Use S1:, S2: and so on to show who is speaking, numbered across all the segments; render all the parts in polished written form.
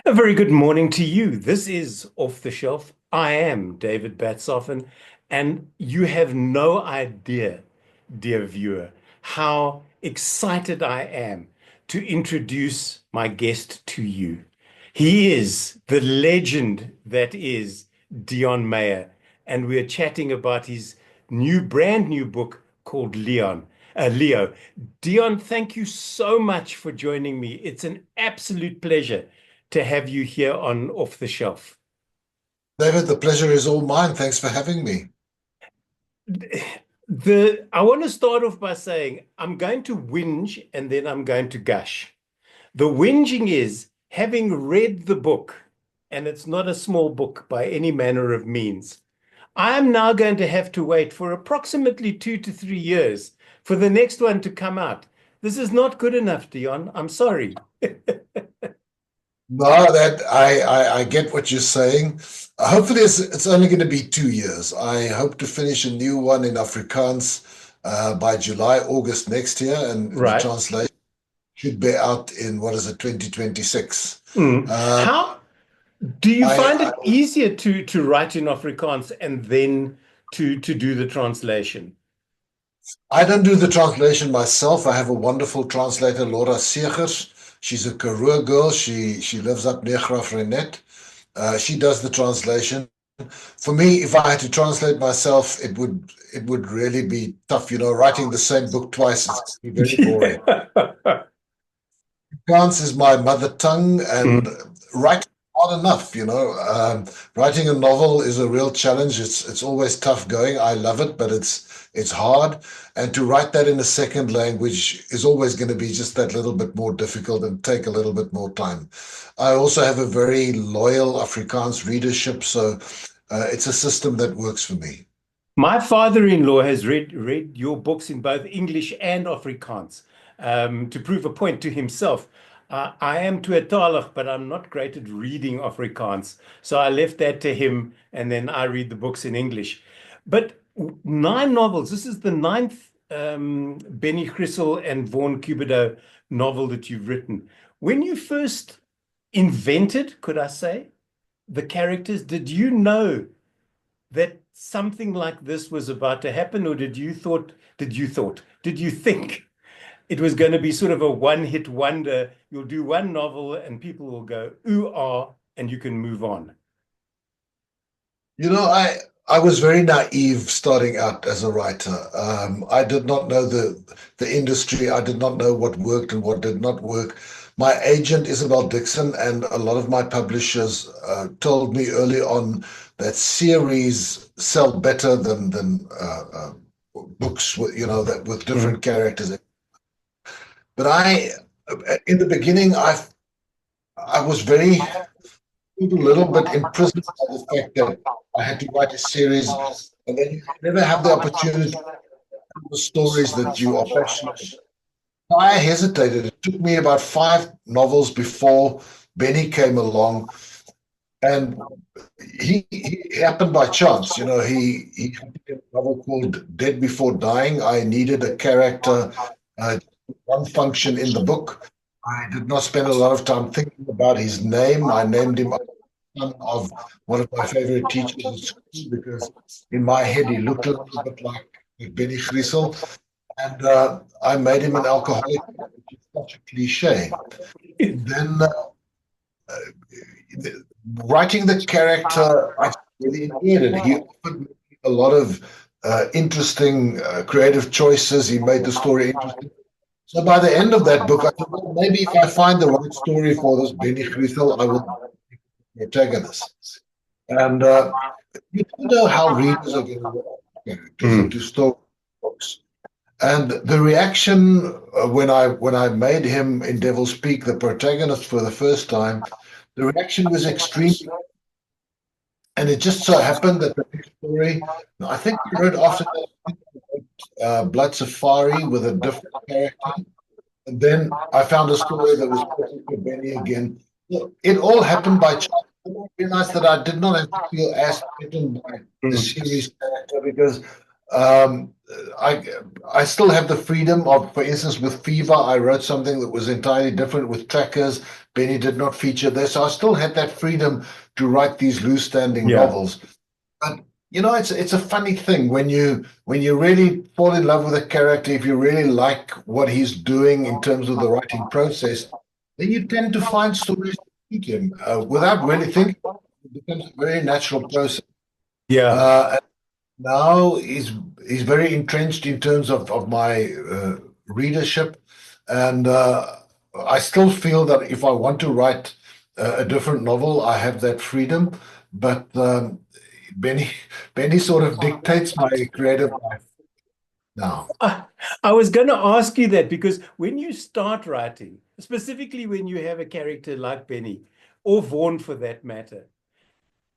S1: A very good morning to you. This is Off the Shelf. I am David Batsoffen, and you have no idea, dear viewer, how excited I am to introduce my guest to you. He is the legend that is Deon Meyer, and we're chatting about his brand new book called Leo. Deon, thank you so much for joining me. It's an absolute pleasure to have you here on Off the Shelf.
S2: David, the pleasure is all mine. Thanks for having me.
S1: I want to start off by saying I'm going to whinge and then I'm going to gush. The whinging is having read the book, and it's not a small book by any manner of means. I am now going to have to wait for approximately 2 to 3 years for the next one to come out. This is not good enough, Dion. I'm sorry.
S2: No, that I get what you're saying. Hopefully, it's only going to be 2 years. I hope to finish a new one in Afrikaans by July, August next year, and the
S1: Right.
S2: translation should be out in what is it, 2026.
S1: Mm.
S2: Uh,
S1: How do you
S2: I,
S1: find
S2: I
S1: it easier to write in Afrikaans and then to do the translation?
S2: I don't do the translation myself. I have a wonderful translator, Laura Segers. She's a Karoo girl. She lives up near Graaff-Reinet. She does the translation. For me, if I had to translate myself, it would really be tough. Writing the same book twice is very boring. France is my mother tongue, and
S1: Mm.
S2: writing hard enough. Writing a novel is a real challenge. It's always tough going. I love it, but it's hard. And to write that in a second language is always going to be just that little bit more difficult and take a little bit more time. I also have a very loyal Afrikaans readership, so it's a system that works for me.
S1: My father-in-law has read your books in both English and Afrikaans to prove a point to himself. I am Tuatalig, but I'm not great at reading Afrikaans. So I left that to him, and then I read the books in English. But nine novels. This is the ninth Benny Griessel and Vaughn Cupido novel that you've written. When you first invented, could I say, the characters, did you know that something like this was about to happen, or did you think it was going to be sort of a one-hit wonder? You'll do one novel and people will go, ooh, ah, and you can move on.
S2: I was very naive starting out as a writer. I did not know the industry. I did not know what worked and what did not work. My agent, Isabel Dixon, and a lot of my publishers told me early on that series sell better than books with
S1: Mm.
S2: different characters. But in the beginning, I was a little bit imprisoned by the fact that I had to write a series, and then you never have the opportunity to tell the stories that you are passionate about. I hesitated. It took me about five novels before Benny came along, and he happened by chance. He had a novel called Dead Before Dying. I needed a character, uh, one function in the book. I did not spend a lot of time thinking about his name. I named him son of one of my favorite teachers at school because in my head he looked a little bit like Benny Griessel. And I made him an alcoholic, which is such a cliche. And then writing the character, I really enjoyed it. He offered me a lot of interesting creative choices. He made the story interesting. So by the end of that book, I thought, well, maybe if I find the right story for this Benny Griessel, I will be the protagonist. And you don't know how readers are going to react to characters and
S1: Mm.
S2: to storybooks. And the reaction when I made him in Devil's Peak the protagonist for the first time, the reaction was extreme. And it just so happened that the next story, I think I wrote after that, Blood Safari with a different character. And then I found a story that was perfect for Benny again. So it all happened by chance. I realized that I did not have to feel as threatened by the
S1: Mm.
S2: series character because Um, I I still have the freedom of, for instance, with Fever, I wrote something that was entirely different with Trackers. Benny did not feature there, so I still had that freedom to write these loose-standing
S1: Yeah.
S2: novels. But it's a funny thing when you really fall in love with a character, if you really like what he's doing in terms of the writing process, then you tend to find stories to suit him without really thinking. It becomes a very natural process.
S1: Yeah.
S2: Uh, Now he's very entrenched in terms of my readership, and I still feel that if I want to write a different novel, I have that freedom. But Benny Benny sort of dictates my creative life now.
S1: I, I was going to ask you that because when you start writing, specifically when you have a character like Benny or Vaughn for that matter,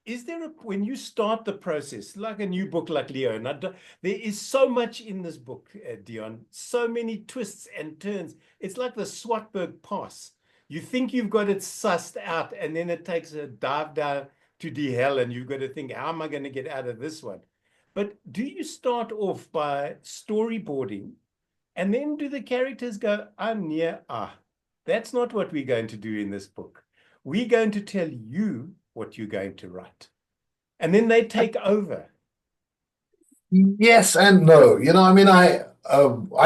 S1: is there when you start the process, like a new book like Leo, and there is so much in this book, Deon, so many twists and turns. It's like the Swartberg Pass. You think you've got it sussed out, and then it takes a dive down to the hell, and you've got to think, how am I going to get out of this one? But do you start off by storyboarding, and then do the characters go, I'm near, that's not what we're going to do in this book. We're going to tell you what you're going to write. And then they take over.
S2: Yes and no. I mean, I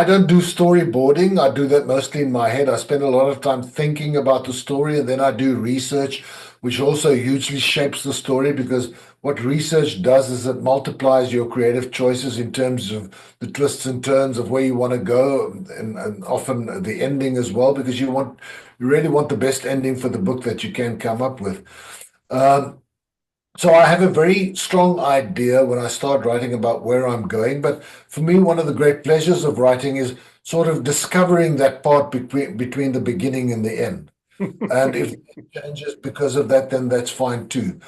S2: don't do storyboarding. I do that mostly in my head. I spend a lot of time thinking about the story, and then I do research, which also hugely shapes the story because what research does is it multiplies your creative choices in terms of the twists and turns of where you want to go, and often the ending as well, because you really want the best ending for the book that you can come up with. Um, so I have a very strong idea when I start writing about where I'm going. But for me, one of the great pleasures of writing is sort of discovering that part between the beginning and the end. And if it changes because of that, then that's fine too.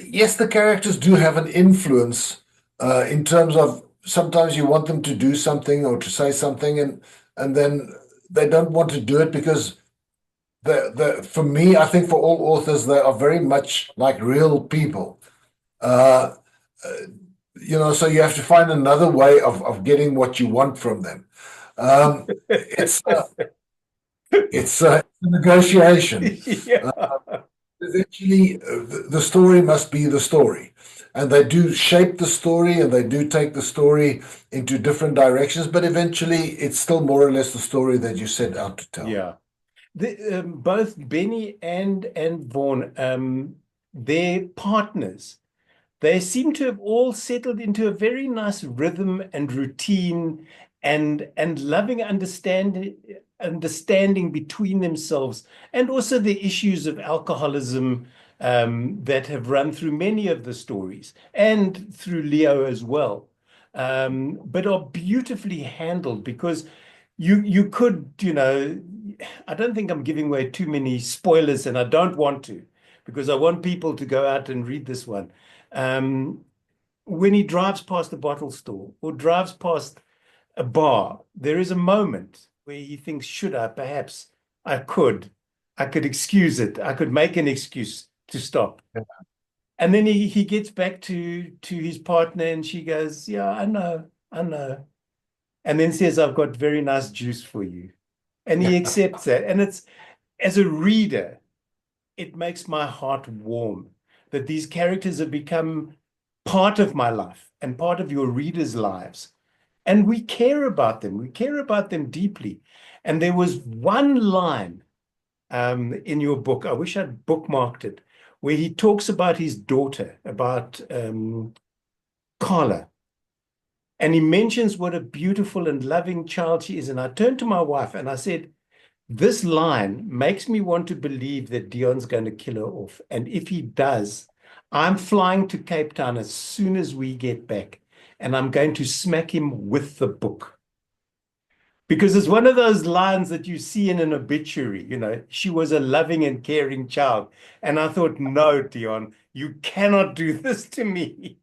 S2: Yes, the characters do have an influence in terms of sometimes you want them to do something or to say something, and then they don't want to do it because for me, I think for all authors, they are very much like real people. Uh, so you have to find another way of getting what you want from them. It's a negotiation.
S1: Yeah.
S2: Eventually, the story must be the story, and they do shape the story, and they do take the story into different directions. But eventually, it's still more or less the story that you set out to tell.
S1: Yeah. Both Benny and Vaughn, their partners, they seem to have all settled into a very nice rhythm and routine and loving understanding between themselves, and also the issues of alcoholism that have run through many of the stories and through Leo as well, but are beautifully handled because you could, I don't think I'm giving away too many spoilers, and I don't want to because I want people to go out and read this one. Um, when he drives past a bottle store or drives past a bar, there is a moment where he thinks, should I? Perhaps I could. I could excuse it. I could make an excuse to stop. And then he gets back to his partner and she goes, yeah, I know, I know. And then says, I've got very nice juice for you. And he accepts that. And it's, as a reader, it makes my heart warm that these characters have become part of my life and part of your readers' lives. And we care about them. We care about them deeply. And there was one line in your book, I wish I'd bookmarked it, where he talks about his daughter, about Carla. And he mentions what a beautiful and loving child she is. And I turned to my wife and I said, this line makes me want to believe that Deon's going to kill her off. And if he does, I'm flying to Cape Town as soon as we get back, and I'm going to smack him with the book. Because it's one of those lines that you see in an obituary, she was a loving and caring child. And I thought, no, Deon, you cannot do this to me.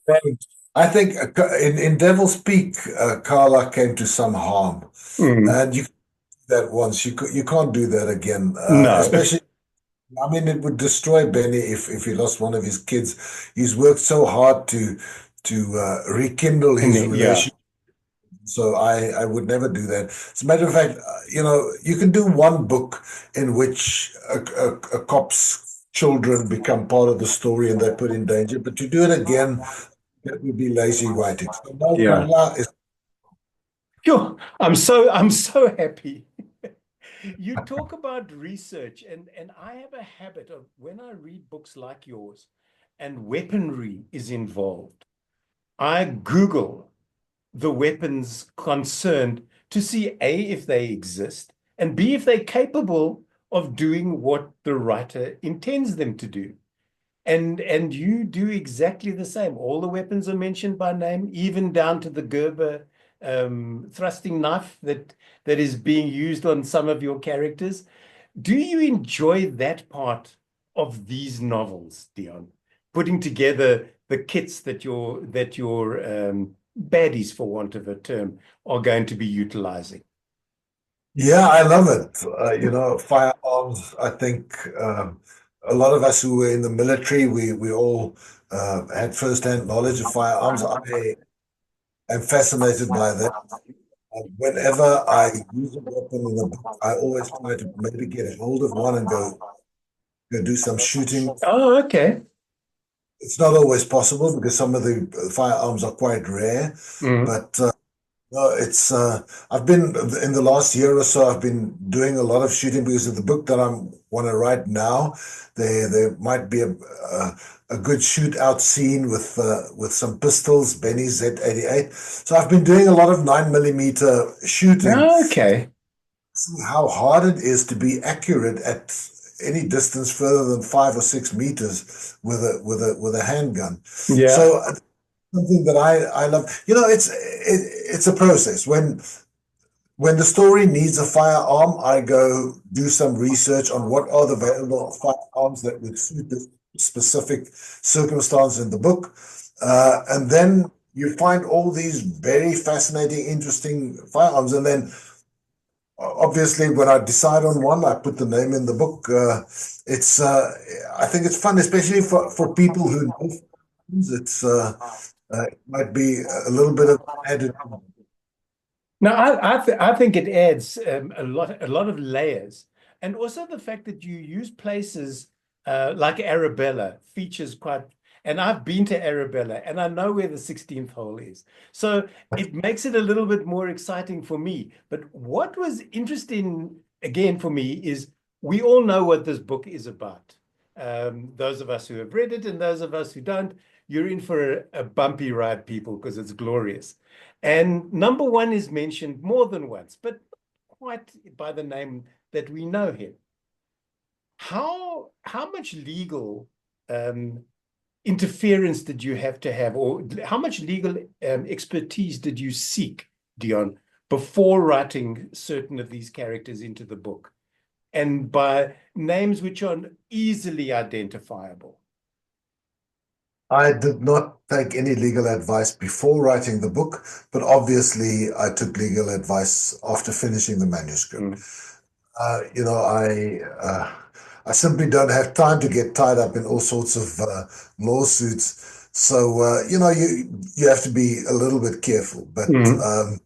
S2: Right. I think in Devil's Peak, Carla came to some harm,
S1: Mm,
S2: and you did that once. You can't do that again,
S1: no.
S2: especially. I mean, it would destroy Benny if he lost one of his kids. He's worked so hard rekindle
S1: And
S2: his
S1: then, yeah.
S2: relationship. So I would never do that. As a matter of fact, you can do one book in which a cop's children become part of the story and they're put in danger, but to do it again, that would be lazy writing. So no,
S1: Yeah.
S2: Carla is.
S1: Sure. I'm so happy. You talk about research, and I have a habit of when I read books like yours and weaponry is involved, I Google the weapons concerned to see A, if they exist, and B, if they're capable of doing what the writer intends them to do. And you do exactly the same. All the weapons are mentioned by name, even down to the Gerber thrusting knife that is being used on some of your characters. Do you enjoy that part of these novels, Deon? Putting together the kits that your baddies, for want of a term, are going to be utilizing.
S2: Yeah, I love it. Firearms, I think a lot of us who were in the military, we all had first-hand knowledge of firearms. I am fascinated by that. Whenever I use a weapon in a book, I always try to maybe get a hold of one and go do some shooting.
S1: Oh, okay.
S2: It's not always possible because some of the firearms are quite rare,
S1: Mm.
S2: but no, it's I've been in the last year or so. I've been doing a lot of shooting because of the book that I want to write now. There might be a good shootout scene with some pistols, Benny Z88. So I've been doing a lot of 9mm shooting.
S1: Okay.
S2: See how hard it is to be accurate at any distance further than 5 or 6 meters with a handgun.
S1: Yeah.
S2: So something that I love. It's a process. When the story needs a firearm, I go do some research on what are the available firearms that would suit the specific circumstance in the book, and then you find all these very fascinating, interesting firearms, and then obviously when I decide on one, I put the name in the book. It's I think it's fun, especially for people who know firearms. It might be a little bit of added.
S1: Now, I think it adds a lot of layers, and also the fact that you use places like Arabella features quite. And I've been to Arabella, and I know where the 16th hole is, so it makes it a little bit more exciting for me. But what was interesting again for me is we all know what this book is about. Those of us who have read it, and those of us who don't, you're in for a bumpy ride, people, because it's glorious. And number one is mentioned more than once, but quite by the name that we know him. How much legal um, interference did you have to have, or how much legal expertise did you seek, Deon, before writing certain of these characters into the book, and by names which are easily identifiable?
S2: I did not take any legal advice before writing the book, but obviously I took legal advice after finishing the manuscript.
S1: Mm.
S2: I simply don't have time to get tied up in all sorts of lawsuits. So you have to be a little bit careful. But
S1: Mm.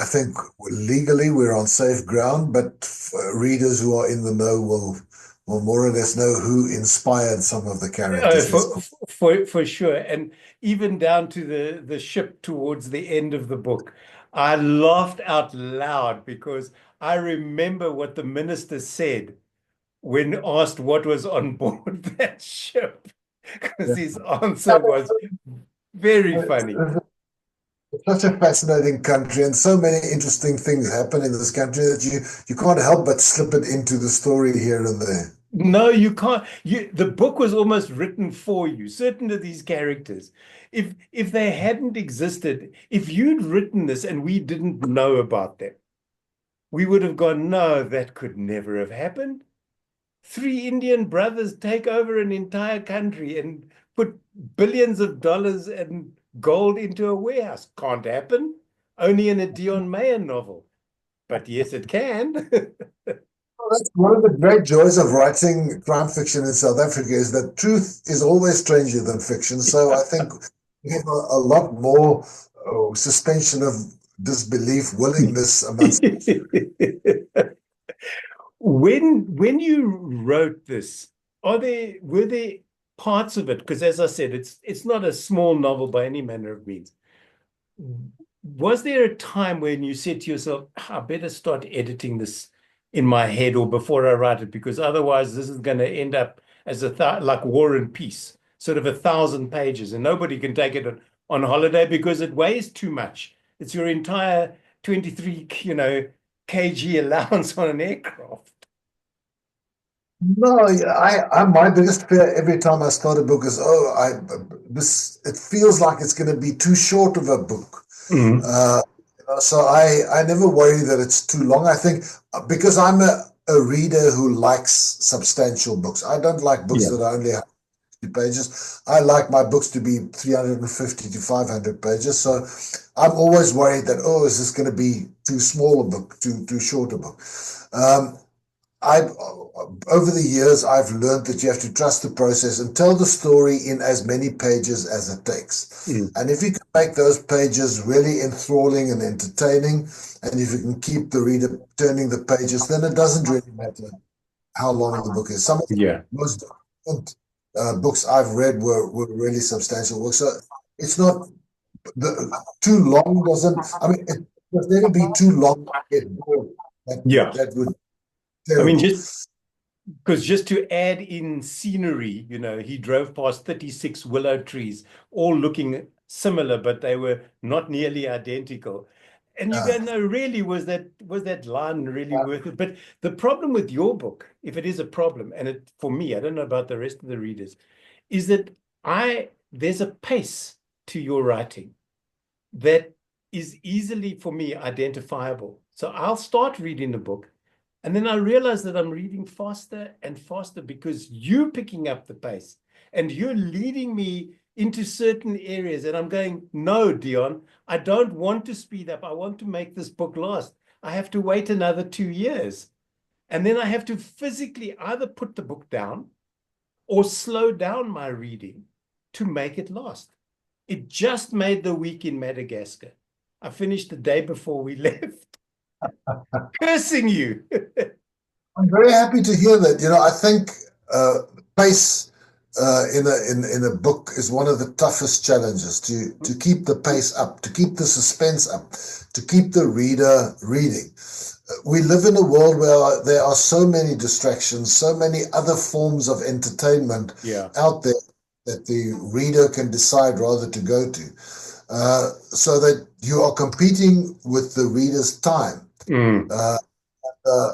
S2: I think legally we're on safe ground. But readers who are in the know will more or less know who inspired some of the characters. Let's
S1: For
S2: put.
S1: for sure, and even down to the ship towards the end of the book, I laughed out loud because I remember what the minister said when asked what was on board that ship, because his answer was very funny.
S2: It's such a fascinating country, and so many interesting things happen in this country that you can't help but slip it into the story here and there.
S1: No, you can't. The book was almost written for you. Certain of these characters, if they hadn't existed, if you'd written this and we didn't know about them, we would have gone, no, that could never have happened. Three Indian brothers take over an entire country and put billions of dollars and gold into a warehouse. Can't happen. Only in a Deon Meyer novel. But yes, it can.
S2: Well, that's one of the great joys of writing crime fiction in South Africa is that truth is always stranger than fiction. So I think We have a lot more suspension of disbelief, willingness amongst.
S1: When you wrote this, were there parts of it? Because as I said, it's not a small novel by any manner of means. Was there a time when you said to yourself, I better start editing this in my head or before I write it, because otherwise this is going to end up as like War and Peace, sort of 1,000 pages, and nobody can take it on holiday because it weighs too much. It's your entire 23, kg allowance on an aircraft.
S2: No, my biggest fear every time I start a book is, it feels like it's going to be too short of a book.
S1: Mm.
S2: Uh, so I never worry that it's too long. I think because I'm a reader who likes substantial books. I don't like books
S1: Yeah.
S2: that are only 50 pages. I like my books to be 350 to 500 pages. So I'm always worried that, is this going to be too small a book, too short a book? Um, I've Over the years, I've learned that you have to trust the process and tell the story in as many pages as it takes.
S1: Mm.
S2: And if you can make those pages really enthralling and entertaining, and if you can keep the reader turning the pages, then it doesn't really matter how long the book is. Some of the
S1: Yeah.
S2: most different books I've read were really substantial works. So it's not too long. Doesn't I mean it must never be too long to get bored.
S1: Yeah.
S2: That would be
S1: I mean,
S2: terrible.
S1: just to add in scenery, he drove past 36 willow trees, all looking similar, but they were not nearly identical. And you go,
S2: Yeah.
S1: no, really, was that line really worth it? But the problem with your book, if it is a problem, and for me, I don't know about the rest of the readers, is that there's a pace to your writing that is easily for me identifiable. So I'll start reading the book and then I realize that I'm reading faster and faster because you're picking up the pace and you're leading me into certain areas. And I'm going, no, Deon, I don't want to speed up. I want to make this book last. I have to wait another 2 years. And then I have to physically either put the book down or slow down my reading to make it last. It just made the week in Madagascar. I finished the day before we left, cursing you.
S2: I'm very happy to hear that. I think pace in a book is one of the toughest challenges to keep the pace up, to keep the suspense up, to keep the reader reading. We live in a world where there are so many distractions, so many other forms of entertainment
S1: Yeah.
S2: out there that the reader can decide rather to go to, so that you are competing with the reader's time.
S1: Mm.
S2: Uh, uh,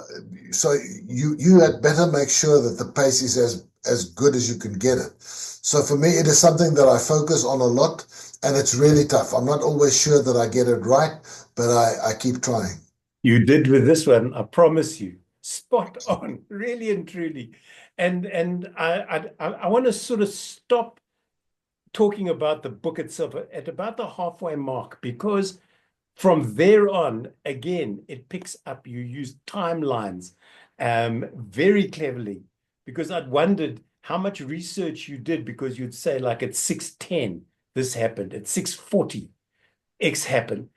S2: so you had better make sure that the pace is as good as you can get it. So for me, it is something that I focus on a lot, and it's really tough. I'm not always sure that I get it right, but I keep trying.
S1: You did with this one, I promise you. Spot on, really and truly. And I want to sort of stop talking about the book itself at about the halfway mark because from there on, again, it picks up. You use timelines very cleverly because I'd wondered how much research you did because you'd say like at 6:10, this happened. At 6:40, X happened.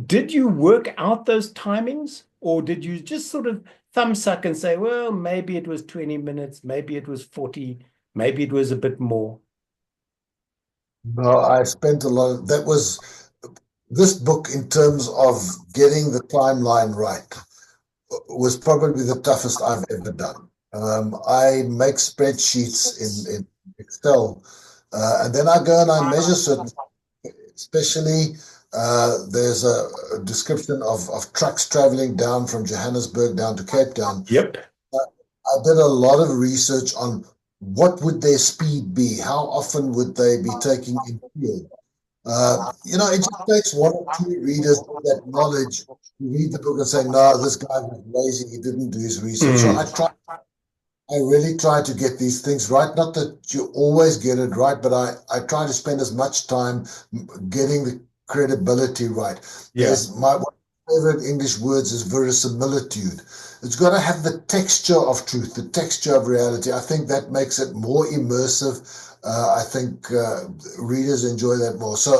S1: Did you work out those timings or did you just sort of thumbsuck and say, well, maybe it was 20 minutes, maybe it was 40, maybe it was a bit more?
S2: No, I spent a lot of, that was this book in terms of getting the timeline right was probably the toughest I've ever done. I make spreadsheets in Excel, and then I go and I measure certain, especially there's a description of trucks traveling down from Johannesburg down to Cape Town.
S1: Yep.
S2: I did a lot of research on what would their speed be, how often would they be taking in field. It just takes one or two readers with that knowledge to read the book and say, no, this guy was lazy, he didn't do his research. So
S1: Mm.
S2: I really try to get these things right. Not that you always get it right, but I try to spend as much time getting the credibility right.
S1: Yeah.
S2: One of my favorite English words is verisimilitude. It's got to have the texture of truth, the texture of reality. I think that makes it more immersive, I think readers enjoy that more. So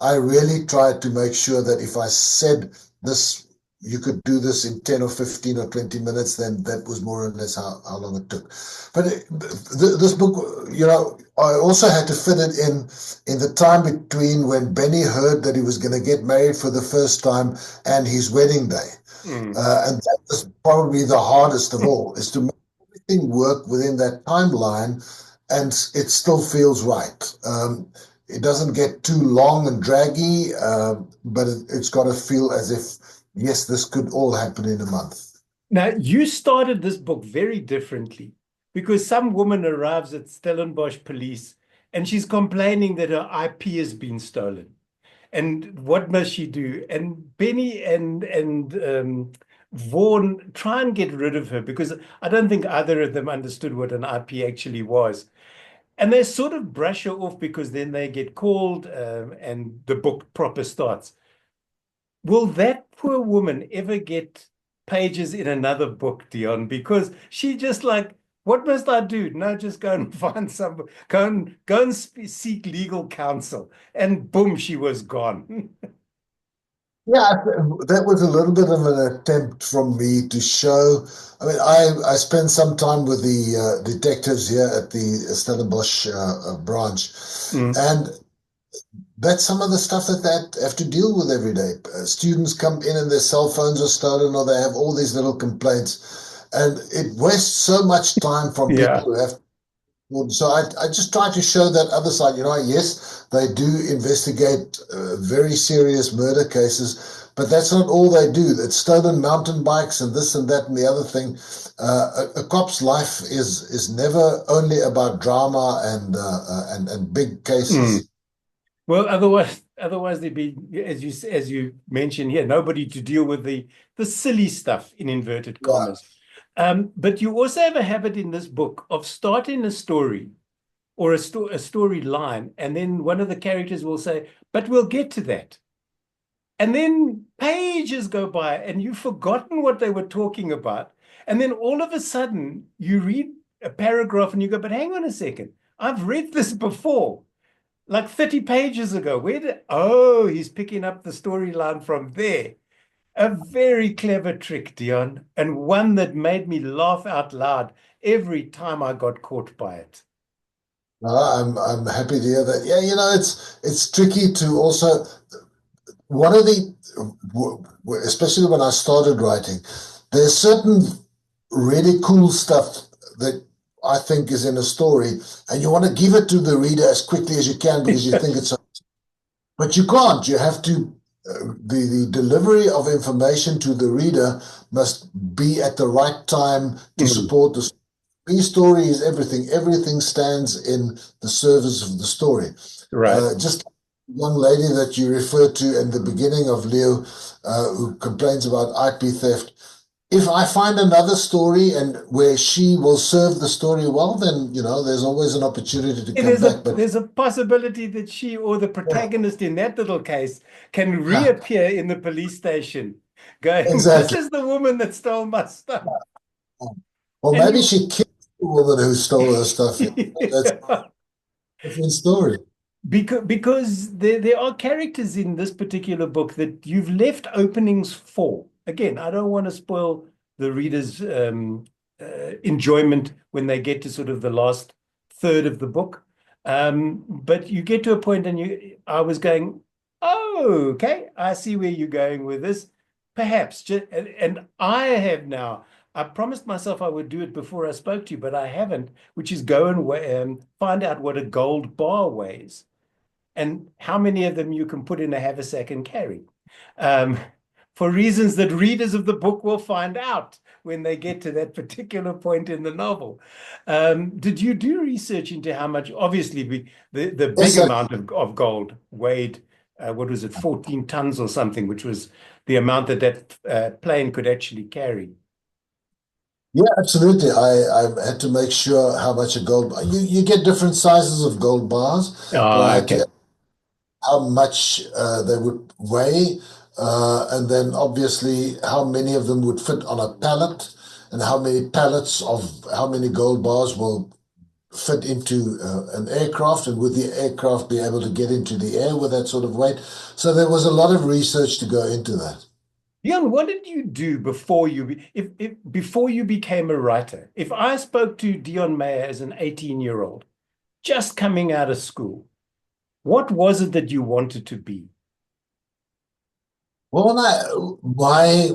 S2: I really tried to make sure that if I said this, you could do this in 10 or 15 or 20 minutes, then that was more or less how long it took. But this book, I also had to fit it in the time between when Benny heard that he was going to get married for the first time and his wedding day.
S1: Mm.
S2: And that was probably the hardest of all, is to make everything work within that timeline and it still feels right. It doesn't get too long and draggy, but it's got to feel as if, yes, this could all happen in a month.
S1: Now, you started this book very differently because some woman arrives at Stellenbosch police and she's complaining that her IP has been stolen. And what must she do? And Benny and Vaughn try and get rid of her because I don't think either of them understood what an IP actually was. And they sort of brush her off because then they get called and the book proper starts. Will that poor woman ever get pages in another book, Deon? Because she just like, what must I do? No, just go and find some, go and seek legal counsel. And boom, she was gone.
S2: Yeah, that was a little bit of an attempt from me to show. I mean, I spent some time with the detectives here at the Stellenbosch branch,
S1: Mm.
S2: and that's some of the stuff that they have to deal with every day. Students come in and their cell phones are stolen, or they have all these little complaints, and it wastes so much time from people
S1: Yeah.
S2: who have. So I just try to show that other side. Yes, they do investigate very serious murder cases, but that's not all they do. It's stolen mountain bikes and this and that and the other thing. A cop's life is never only about drama and big
S1: Mm.
S2: cases.
S1: Well, otherwise there'd be, as you mentioned here, nobody to deal with the silly stuff in inverted
S2: Yeah.
S1: commas. But you also have a habit in this book of starting a story or a storyline, and then one of the characters will say, "But we'll get to that." And then pages go by, and you've forgotten what they were talking about. And then all of a sudden, you read a paragraph and you go, "But hang on a second, I've read this before." Like 30 pages ago. Oh, he's picking up the storyline from there. A very clever trick, Deon, and one that made me laugh out loud every time I got caught by it.
S2: No, I'm happy to hear that. Yeah, it's tricky to also one of the especially when I started writing, there's certain really cool stuff that I think is in a story, and you want to give it to the reader as quickly as you can because you think it's, but you can't. You have to, the delivery of information to the reader must be at the right time to
S1: Mm.
S2: support the story is everything. Everything stands in the service of the story.
S1: Right.
S2: Just young lady that you referred to in the beginning of Leo, who complains about IP theft. If I find another story and where she will serve the story well, then there's always an opportunity to come
S1: There's a
S2: back. But
S1: there's a possibility that she or the
S2: yeah,
S1: protagonist in that little case can
S2: yeah,
S1: reappear in the police station, going, "This
S2: exactly.
S1: is the woman that stole my stuff."
S2: Or
S1: And
S2: maybe
S1: you
S2: she killed the woman who stole her stuff. That's a different story.
S1: Because there are characters in this particular book that you've left openings for. Again, I don't want to spoil the reader's enjoyment when they get to sort of the last third of the book. But you get to a point and I was going, "Oh, okay, I see where you're going with this. Perhaps." And I have now, I promised myself I would do it before I spoke to you, but I haven't, which is go and find out what a gold bar weighs and how many of them you can put in a haversack and carry. Um, for reasons that readers of the book will find out when they get to that particular point in the novel. Did you do research into how much? Obviously, the big
S2: Yes,
S1: amount of gold weighed, what was it, 14 tons or something, which was the amount that plane could actually carry.
S2: yeah, absolutely. I had to make sure how much a gold bar. You get different sizes of gold bars, but I
S1: Oh,
S2: had
S1: okay.
S2: to how much they would weigh, and then obviously how many of them would fit on a pallet, and how many pallets of how many gold bars will fit into an aircraft, and would the aircraft be able to get into the air with that sort of weight? So there was a lot of research to go into that.
S1: Jan, what did you do before if before you became a writer? If I spoke to Deon Meyer as an 18-year-old, just coming out of school, what was it that you wanted to be?
S2: Well, I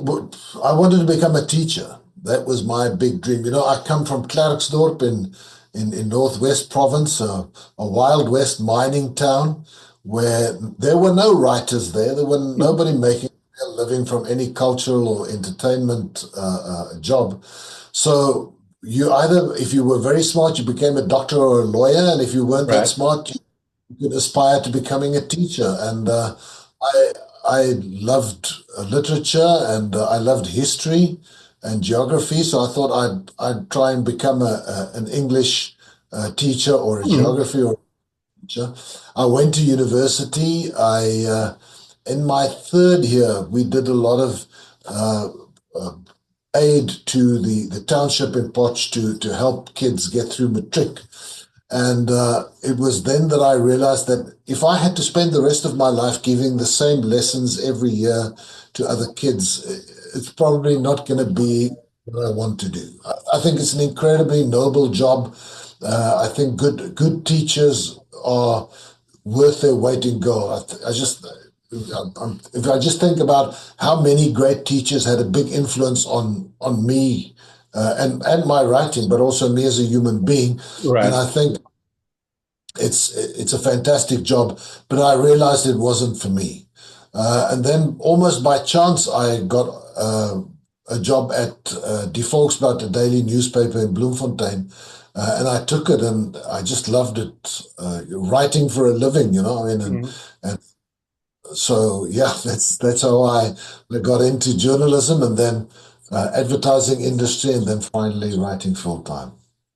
S2: wanted to become a teacher. That was my big dream. I come from Klerksdorp in Northwest Province, a Wild West mining town where there were no writers there. There were nobody making a living from any cultural or entertainment job. So if you were very smart, you became a doctor or a lawyer, and if you weren't that
S1: Right.
S2: smart, you could aspire to becoming a teacher. And I I loved literature, and I loved history and geography. So I thought I'd try and become an English teacher or a
S1: Mm.
S2: geography or teacher. I went to university. In my third year, we did a lot of uh, uh, aid to the township in Potch to help kids get through matric. And it was then that I realized that if I had to spend the rest of my life giving the same lessons every year to other kids, it's probably not going to be what I want to do. I think it's an incredibly noble job. I think good teachers are worth their weight in gold. If I just think about how many great teachers had a big influence on me and my writing, but also me as a human being, then
S1: Right.
S2: I think it's a fantastic job, but I realized it wasn't for me. And then almost by chance, I got a job at Die Volksblad, a daily newspaper in Bloemfontein. And I took it, and I just loved it. Writing for a living, I mean,
S1: Mm.
S2: and so yeah, that's how I got into journalism, and then advertising industry, and then finally writing full time.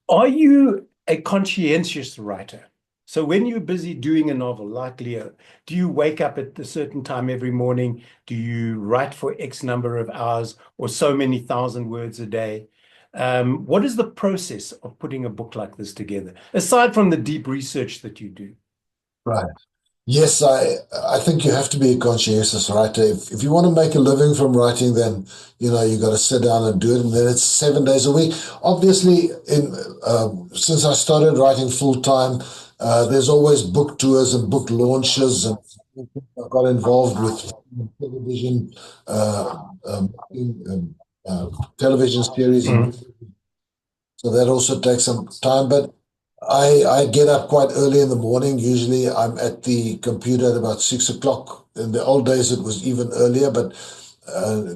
S1: Are you a conscientious writer? So when you're busy doing a novel like Leo, do you wake up at a certain time every morning? Do you write for X number of hours or so many thousand words a day? What is the process of putting a book like this together, aside from the deep research that you do?
S2: Right. Yes, I think you have to be a conscientious writer. If you want to make a living from writing, then you got to sit down and do it, and then it's 7 days a week. Obviously, in since I started writing full time, there's always book tours and book launches, and I got involved with television, television series, and
S1: Mm.
S2: so that also takes some time. But I get up quite early in the morning. Usually I'm at the computer at about 6 o'clock. In the old days, it was even earlier, but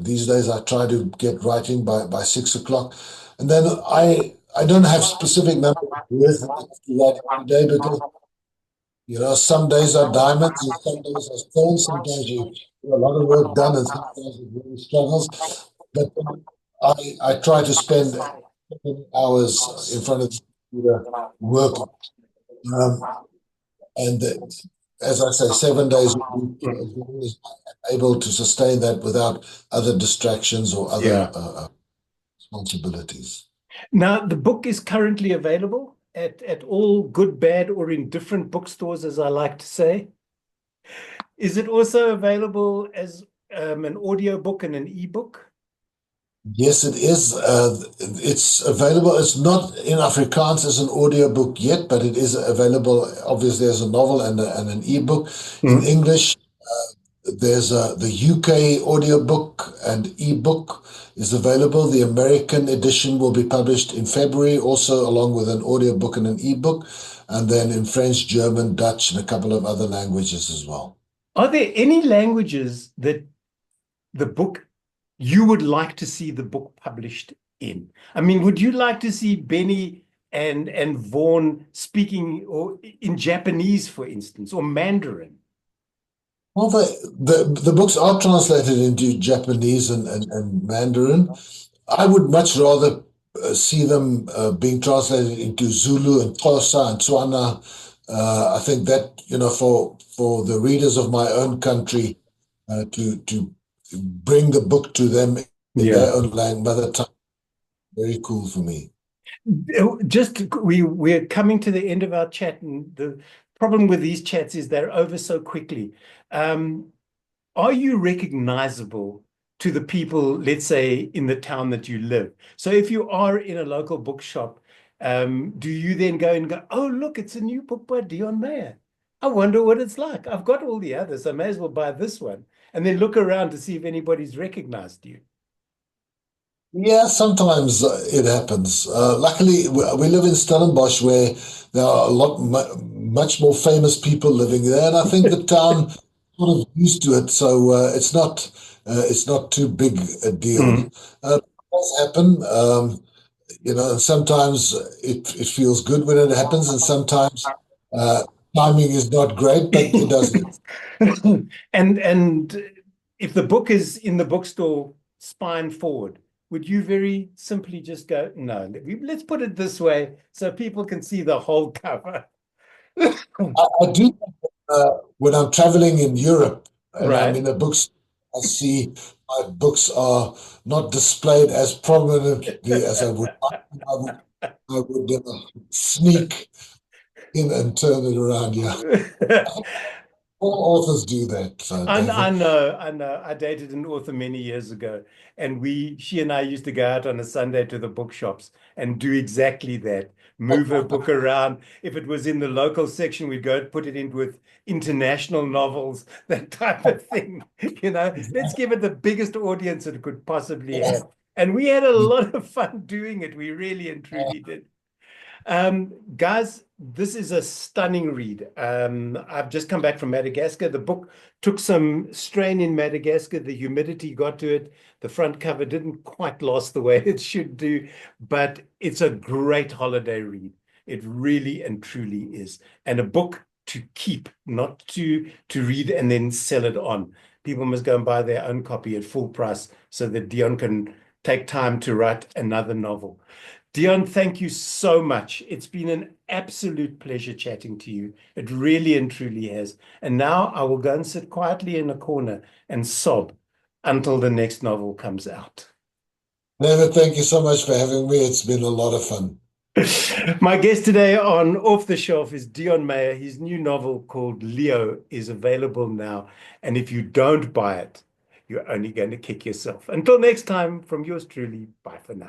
S2: these days I try to get writing by 6 o'clock. And then I don't have specific number of words that I have to write every day because, some days are diamonds and some days are stones. Sometimes you get a lot of work done and sometimes it really struggles. But I try to spend hours in front of the computer working. Um, and as I say, 7 days a week, as
S1: Mm.
S2: long as I'm able to sustain that without other distractions or other
S1: Yeah.
S2: responsibilities.
S1: Now, the book is currently available at all good, bad, or indifferent bookstores, as I like to say. Is it also available as an audiobook and an ebook?
S2: Yes, it is. It's available. It's not in Afrikaans as an audiobook yet, but it is available obviously as a novel and an ebook. In
S1: Mm.
S2: English, there's the UK audiobook and ebook is available. The American edition will be published in February, also along with an audiobook and an ebook, and then in French, German, Dutch, and a couple of other languages as well.
S1: Are there any languages that the book you would like to see the book published in? I mean, would you like to see Benny and Vaughn speaking or in Japanese, for instance, or Mandarin?
S2: Well, the books are translated into Japanese and Mandarin. I would much rather see them being translated into Zulu and Xhosa and Tswana. I think that, for the readers of my own country, to bring the book to them in their
S1: Yeah.
S2: own mother tongue, very cool for me.
S1: Just we're coming to the end of our chat, and the problem with these chats is they're over so quickly. Um, are you recognizable to the people, let's say, in the town that you live? So if you are in a local bookshop, do you then go and go, oh, look, it's a new book by Deon Meyer. I wonder what it's like. I've got all the others. I may as well buy this one. And then look around to see if anybody's recognized you.
S2: Yeah, sometimes it happens. Luckily, we live in Stellenbosch, where there are a lot much more famous people living there, and I think the town sort of used to it, so it's not too big a deal.
S1: Mm.
S2: It does happen, and sometimes it feels good when it happens, and sometimes uh, timing is not great, but it does.
S1: And if the book is in the bookstore spine forward, would you very simply just go, no, let's put it this way so people can see the whole cover?
S2: I do when I'm traveling in Europe and I'm
S1: Right.
S2: in a bookstore, I see my books are not displayed as prominently as I would like. I would sneak in and turn it around. Yeah, all authors do that,
S1: I
S2: David.
S1: know, I know. I dated an author many years ago, and she and I used to go out on a Sunday to the bookshops and do exactly that. Move her book around. If it was in the local section, we'd go put it in with international novels, that type of thing. Let's give it the biggest audience it could possibly have. And we had a lot of fun doing it. We really and truly did. Guys, this is a stunning read. I've just come back from Madagascar. The book took some strain in Madagascar. The humidity got to it. The front cover didn't quite last the way it should do, but it's a great holiday read. It really and truly is. And a book to keep, not to read and then sell it on. People must go and buy their own copy at full price so that Deon can take time to write another novel. Deon, thank you so much. It's been an absolute pleasure chatting to you. It really and truly has. And now I will go and sit quietly in a corner and sob until the next novel comes out.
S2: David, thank you so much for having me. It's been a lot of fun.
S1: My guest today on Off the Shelf is Deon Meyer. His new novel called Leo is available now. And if you don't buy it, you're only going to kick yourself. Until next time, from yours truly, bye for now.